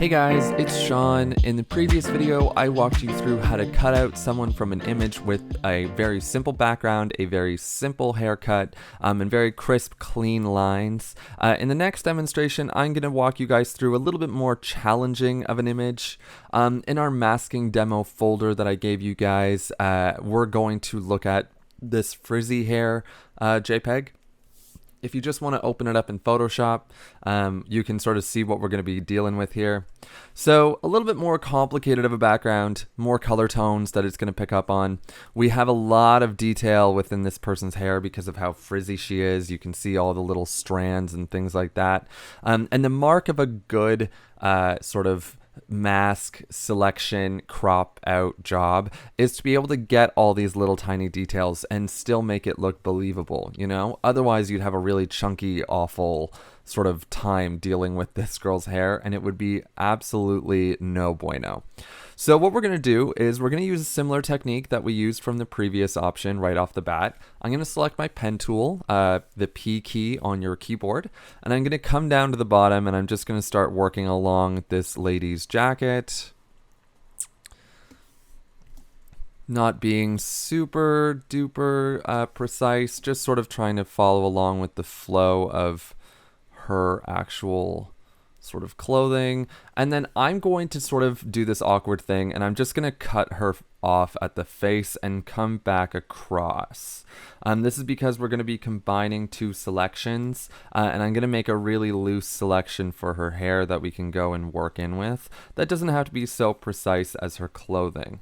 Hey guys, it's Sean. In the previous video, I walked you through how to cut out someone from an image with a very simple background, a very simple haircut, and very crisp, clean lines. In the next demonstration, I'm going to walk you guys through a little bit more challenging of an image. In our masking demo folder that I gave you guys, we're going to look at this frizzy hair JPEG. If you just want to open it up in Photoshop, you can sort of see what we're going to be dealing with here. So a little bit more complicated of a background, more color tones that it's going to pick up on. We have a lot of detail within this person's hair because of how frizzy she is. You can see all the little strands and things like that. And the mark of a good sort of mask selection crop out job is to be able to get all these little tiny details and still make it look believable, you know? Otherwise you'd have a really chunky, awful sort of time dealing with this girl's hair and it would be absolutely no bueno. So what we're going to do is we're going to use a similar technique that we used from the previous option right off the bat. I'm going to select my pen tool, the P key on your keyboard, and I'm going to come down to the bottom and I'm just going to start working along this lady's jacket. Not being super duper precise, just sort of trying to follow along with the flow of her actual sort of clothing. And then I'm going to sort of do this awkward thing and I'm just going to cut her off at the face and come back across. This is because we're going to be combining two selections and I'm going to make a really loose selection for her hair that we can go and work in with. That doesn't have to be so precise as her clothing.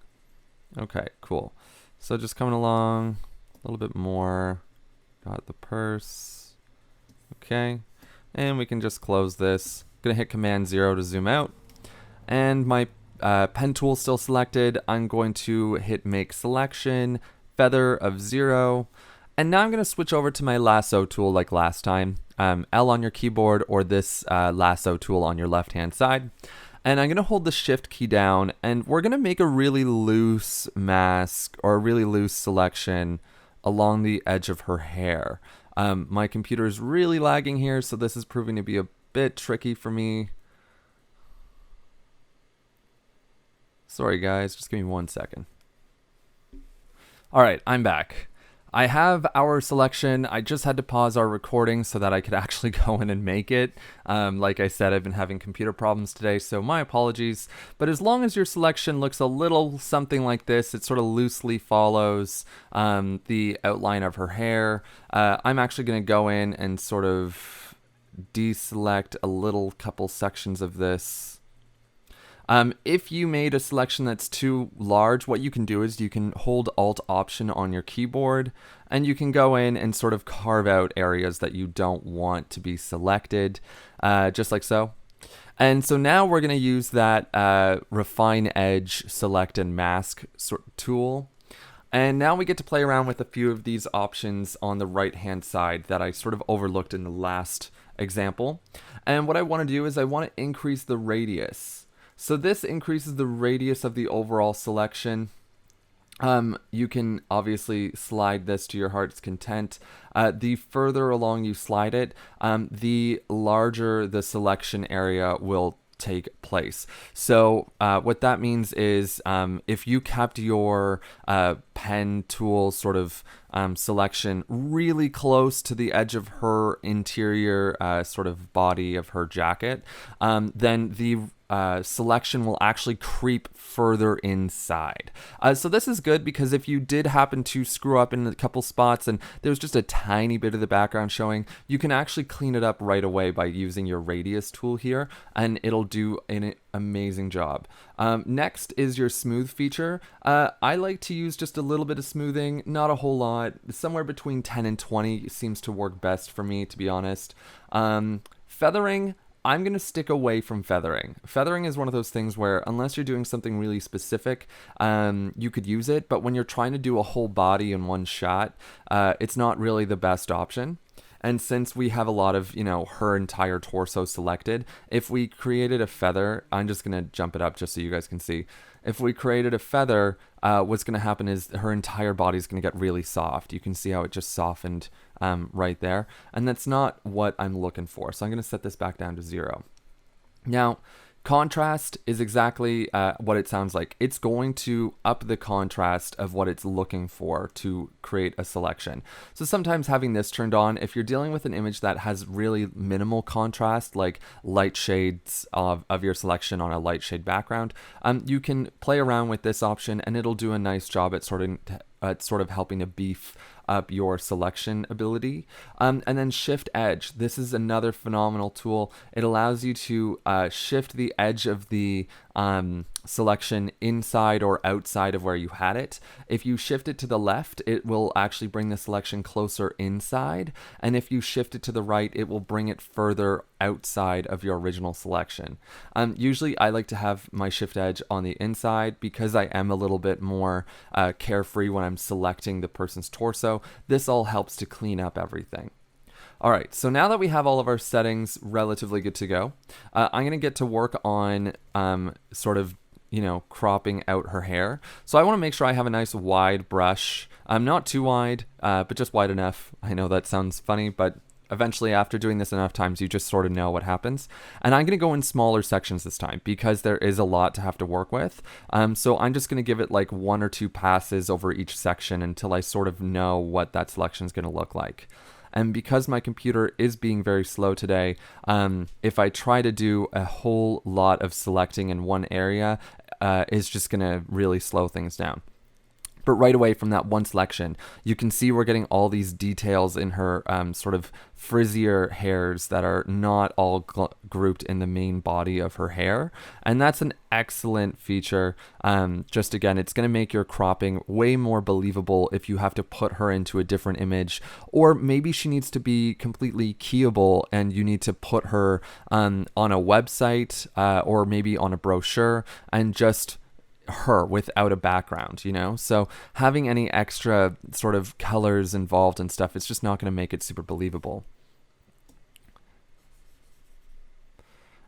Okay, cool. So just coming along a little bit more. Got the purse. Okay. And we can just close this. Gonna hit Command 0 to zoom out. And my pen tool still selected. I'm going to hit Make Selection, Feather of 0. And now I'm gonna switch over to my Lasso tool like last time. L on your keyboard or this Lasso tool on your left-hand side. And I'm gonna hold the Shift key down and we're gonna make a really loose mask or a really loose selection along the edge of her hair. My computer is really lagging here, so this is proving to be a bit tricky for me. Sorry guys, just give me 1 second. All right, I'm back. I have our selection. I just had to pause our recording so that I could actually go in and make it. Like I said, I've been having computer problems today, so my apologies. But as long as your selection looks a little something like this, it sort of loosely follows the outline of her hair. I'm actually going to go in and sort of deselect a little couple sections of this. If you made a selection that's too large, what you can do is you can hold Alt-Option on your keyboard and you can go in and sort of carve out areas that you don't want to be selected, just like so. And so now we're going to use that Refine Edge, Select and Mask tool. And now we get to play around with a few of these options on the right-hand side that I sort of overlooked in the last example. And what I want to do is I want to increase the radius. So this increases the radius of the overall selection. You can obviously slide this to your heart's content. The further along you slide it, the larger the selection area will take place. So what that means is if you kept your pen tool sort of selection really close to the edge of her interior sort of body of her jacket, then the selection will actually creep further inside. So this is good because if you did happen to screw up in a couple spots and there's just a tiny bit of the background showing, you can actually clean it up right away by using your radius tool here and it'll do an amazing job. Next is your smooth feature. I like to use just a little bit of smoothing, not a whole lot. Somewhere between 10 and 20 seems to work best for me, to be honest. Feathering, I'm going to stick away from feathering. Feathering is one of those things where unless you're doing something really specific, you could use it, but when you're trying to do a whole body in one shot, it's not really the best option. And since we have a lot of, you know, her entire torso selected, if we created a feather, I'm just going to jump it up just so you guys can see. If we created a feather, what's going to happen is her entire body is going to get really soft. You can see how it just softened right there. And that's not what I'm looking for. So I'm going to set this back down to 0. Now, Contrast is exactly what it sounds like. It's going to up the contrast of what it's looking for to create a selection. So sometimes having this turned on, if you're dealing with an image that has really minimal contrast, like light shades of your selection on a light shade background, you can play around with this option and it'll do a nice job at sort of helping to beef up your selection ability. And then shift edge. This is another phenomenal tool. It allows you to shift the edge of the selection inside or outside of where you had it. If you shift it to the left, it will actually bring the selection closer inside. And if you shift it to the right, it will bring it further outside of your original selection. Usually I like to have my shift edge on the inside because I am a little bit more carefree when I'm selecting the person's torso. This all helps to clean up everything. All right, so now that we have all of our settings relatively good to go, I'm going to get to work on cropping out her hair. So I want to make sure I have a nice wide brush. Not too wide, but just wide enough. I know that sounds funny, but eventually after doing this enough times, you just sort of know what happens. And I'm going to go in smaller sections this time because there is a lot to have to work with. So I'm just going to give it like 1 or 2 passes over each section until I sort of know what that selection is going to look like. And because my computer is being very slow today, if I try to do a whole lot of selecting in one area, it's just going to really slow things down. But right away from that one selection, you can see we're getting all these details in her sort of frizzier hairs that are not all grouped in the main body of her hair. And that's an excellent feature. Just again, it's going to make your cropping way more believable if you have to put her into a different image, or maybe she needs to be completely keyable and you need to put her on a website or maybe on a brochure and just her without a background, so having any extra sort of colors involved and stuff, it's just not going to make it super believable.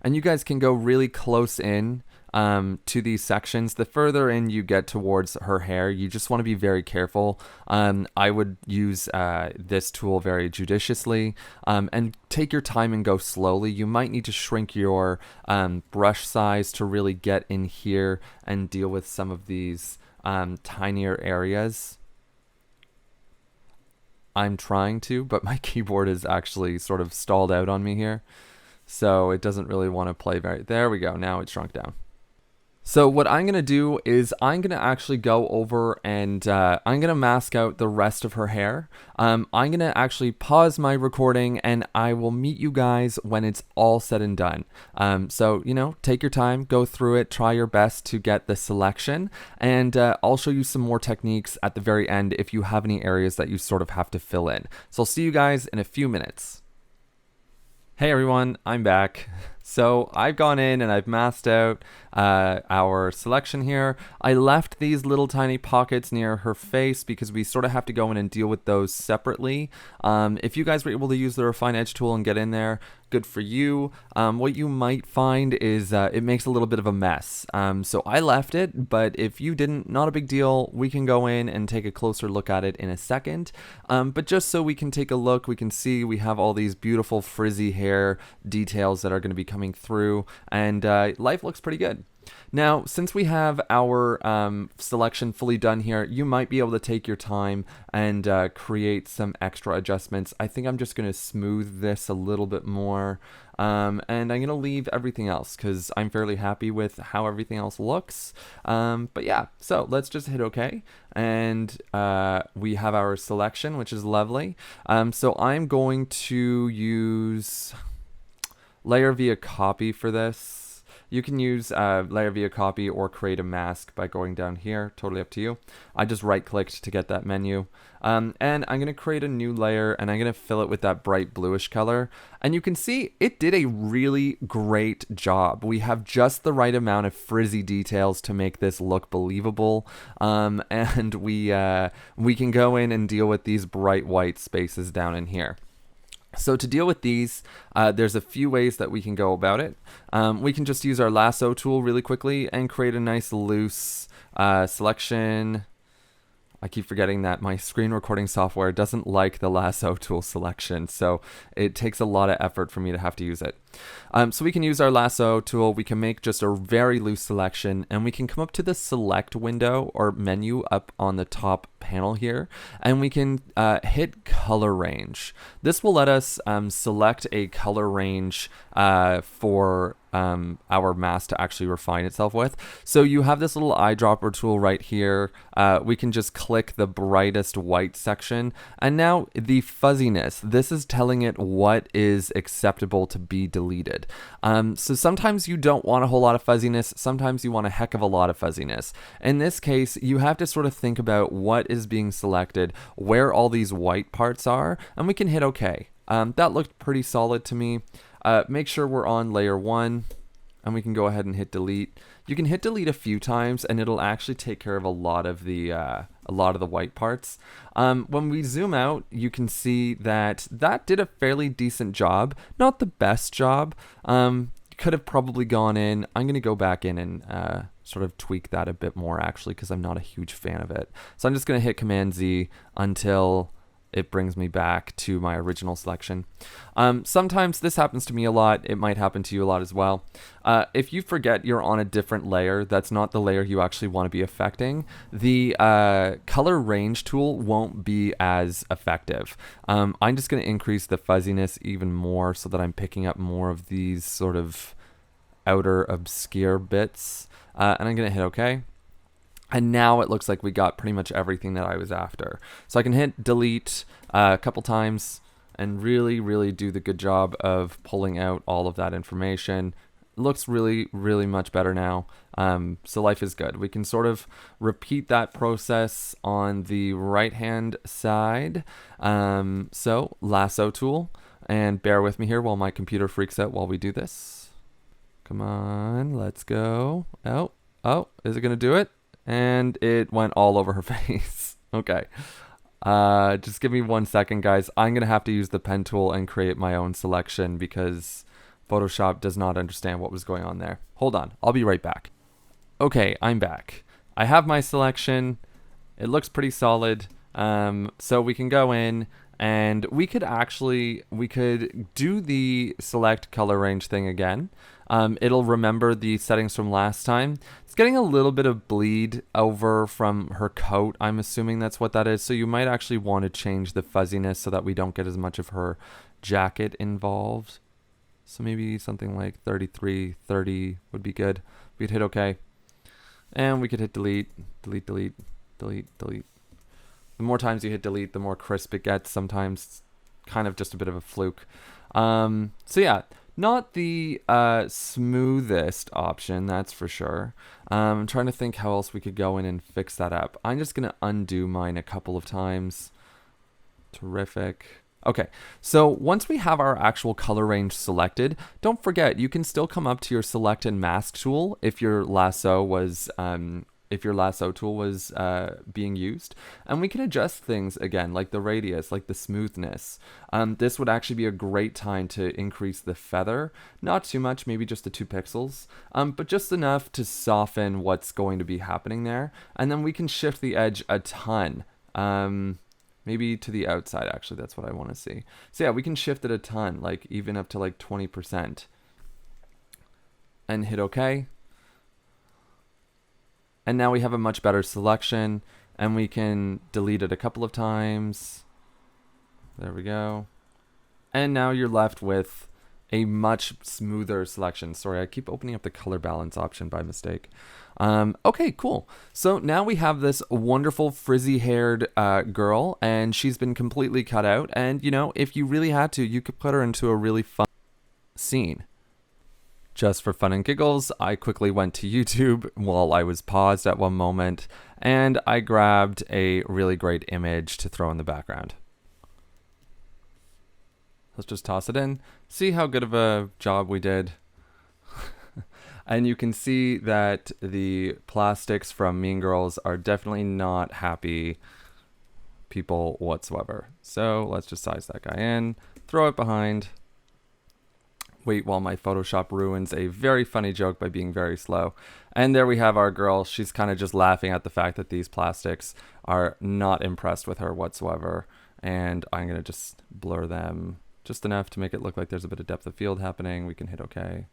And you guys can go really close in to these sections. The further in you get towards her hair, you just want to be very careful. I would use this tool very judiciously and take your time and go slowly. You might need to shrink your brush size to really get in here and deal with some of these tinier areas. I'm trying to, but my keyboard is actually sort of stalled out on me here. So it doesn't really want to play there we go. Now it's shrunk down. So what I'm going to do is I'm going to actually go over and I'm going to mask out the rest of her hair. I'm going to actually pause my recording and I will meet you guys when it's all said and done. So, take your time, go through it, try your best to get the selection, and I'll show you some more techniques at the very end if you have any areas that you sort of have to fill in. So I'll see you guys in a few minutes. Hey everyone, I'm back. So I've gone in and I've masked out our selection here. I left these little tiny pockets near her face because we sort of have to go in and deal with those separately. If you guys were able to use the Refine Edge tool and get in there, good for you. What you might find is it makes a little bit of a mess. So I left it, but if you didn't, not a big deal. We can go in and take a closer look at it in a second. But just so we can take a look, we can see we have all these beautiful frizzy hair details that are going to be coming through, and life looks pretty good. Now, since we have our selection fully done here, you might be able to take your time and create some extra adjustments. I think I'm just going to smooth this a little bit more, and I'm going to leave everything else because I'm fairly happy with how everything else looks. But yeah, so let's just hit OK, and we have our selection, which is lovely. So I'm going to use layer via copy for this. You can use layer via copy or create a mask by going down here. Totally up to you. I just right clicked to get that menu. And I'm going to create a new layer and I'm going to fill it with that bright bluish color. And you can see it did a really great job. We have just the right amount of frizzy details to make this look believable. And we can go in and deal with these bright white spaces down in here. So to deal with these, there's a few ways that we can go about it. We can just use our Lasso Tool really quickly and create a nice loose selection. I keep forgetting that my screen recording software doesn't like the Lasso Tool selection, so it takes a lot of effort for me to have to use it. So we can use our Lasso Tool, we can make just a very loose selection, and we can come up to the select window or menu up on the top panel here, and we can hit color range. This will let us select a color range for our mask to actually refine itself with. So you have this little eyedropper tool right here. We can just click the brightest white section, and now the fuzziness, this is telling it what is acceptable to be deleted. So sometimes you don't want a whole lot of fuzziness, sometimes you want a heck of a lot of fuzziness. In this case, you have to sort of think about what is being selected, where all these white parts are, and we can hit OK. That looked pretty solid to me. Make sure we're on layer 1, and we can go ahead and hit delete. You can hit delete a few times, and it'll actually take care of a lot of the white parts. When we zoom out, you can see that did a fairly decent job. Not the best job. Could have probably gone in. I'm going to go back in and sort of tweak that a bit more, actually, because I'm not a huge fan of it. So I'm just going to hit Command Z until it brings me back to my original selection. Sometimes this happens to me a lot. It might happen to you a lot as well. If you forget you're on a different layer, that's not the layer you actually want to be affecting, the color range tool won't be as effective. I'm just going to increase the fuzziness even more so that I'm picking up more of these sort of outer obscure bits. And I'm going to hit OK. And now it looks like we got pretty much everything that I was after. So I can hit delete a couple times and really, really do the good job of pulling out all of that information. It looks really, really much better now. So life is good. We can sort of repeat that process on the right-hand side. So Lasso Tool, and bear with me here while my computer freaks out while we do this. Come on, let's go. Oh, is it going to do it? And it went all over her face. Okay. Just give me 1 second, guys. I'm going to have to use the pen tool and create my own selection because Photoshop does not understand what was going on there. Hold on. I'll be right back. Okay, I'm back. I have my selection. It looks pretty solid. So we can go in and we could do the select color range thing again. It'll remember the settings from last time. It's getting a little bit of bleed over from her coat. I'm assuming that's what that is. So you might actually want to change the fuzziness so that we don't get as much of her jacket involved. So maybe something like 33, 30 would be good. We'd hit OK. And we could hit delete, delete, delete, delete, delete. The more times you hit delete, the more crisp it gets. Sometimes it's kind of just a bit of a fluke. So yeah. Not the smoothest option, that's for sure. I'm trying to think how else we could go in and fix that up. I'm just going to undo mine a couple of times. Terrific. Okay, so once we have our actual color range selected, don't forget, you can still come up to your select and mask tool if your lasso tool was being used, and we can adjust things again, like the radius, like the smoothness. This would actually be a great time to increase the feather, not too much, maybe just the 2 pixels, but just enough to soften what's going to be happening there. And then we can shift the edge a ton, maybe to the outside, actually, that's what I want to see. So yeah, we can shift it a ton, like even up to like 20%, and hit OK. And now we have a much better selection, and we can delete it a couple of times. There we go. And now you're left with a much smoother selection. Sorry, I keep opening up the color balance option by mistake. Okay, cool. So now we have this wonderful frizzy-haired girl, and she's been completely cut out. And, you know, if you really had to, you could put her into a really fun scene. Just for fun and giggles, I quickly went to YouTube while I was paused at one moment, and I grabbed a really great image to throw in the background. Let's just toss it in, see how good of a job we did. And you can see that the plastics from Mean Girls are definitely not happy people whatsoever. So let's just size that guy in, throw it behind wait while my Photoshop ruins a very funny joke by being very slow. And there we have our girl. She's kind of just laughing at the fact that these plastics are not impressed with her whatsoever. And I'm going to just blur them just enough to make it look like there's a bit of depth of field happening. We can hit OK.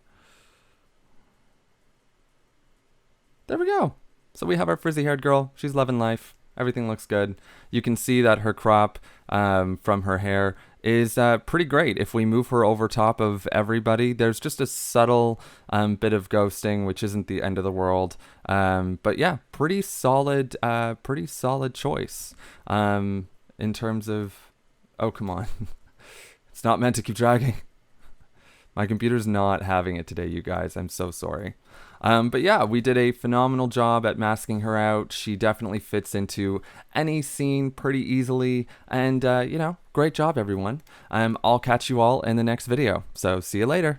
There we go. So we have our frizzy-haired girl. She's loving life. Everything looks good. You can see that her crop from her hair is pretty great. If we move her over top of everybody, there's just a subtle bit of ghosting, which isn't the end of the world. But yeah, pretty solid choice in terms of... Oh, come on. It's not meant to keep dragging. My computer's not having it today, you guys. I'm so sorry. But yeah, we did a phenomenal job at masking her out. She definitely fits into any scene pretty easily. And, you know, great job, everyone. I'll catch you all in the next video. So see you later.